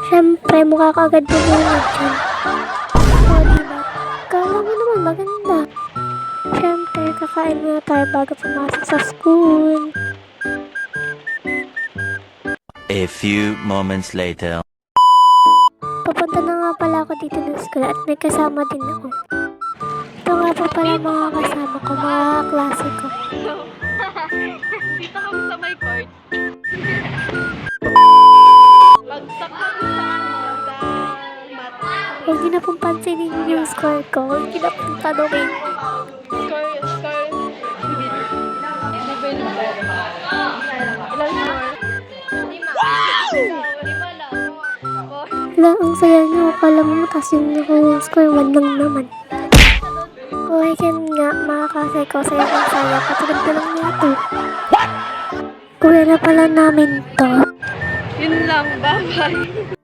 Siyempre, mukha ka agad bumungad dyan. O, diba? Kala mo naman maganda. Siyempre, kakain muna tayo bago pumasok sa school. A few moments later. Papunta na nga pala ako dito ng school at may kasama din ako. Ito nga po pala mga kasama ko, mga klase ko. Dito kami sa may court. Bagsak kami sa mata. Huwag niyo na pong pansinin yung score ko. Huwag niyo na pong tanongin. Score. Ilang score? 5. Wow! 5 lang. Wala, ang saya niyo. Akala mo mataas yung score. 1 lang naman. Okay, yan nga, mga kasay ko. Saya. Katulad na lang nito. Uwi na pala namin to. Yun lang. Bye-bye.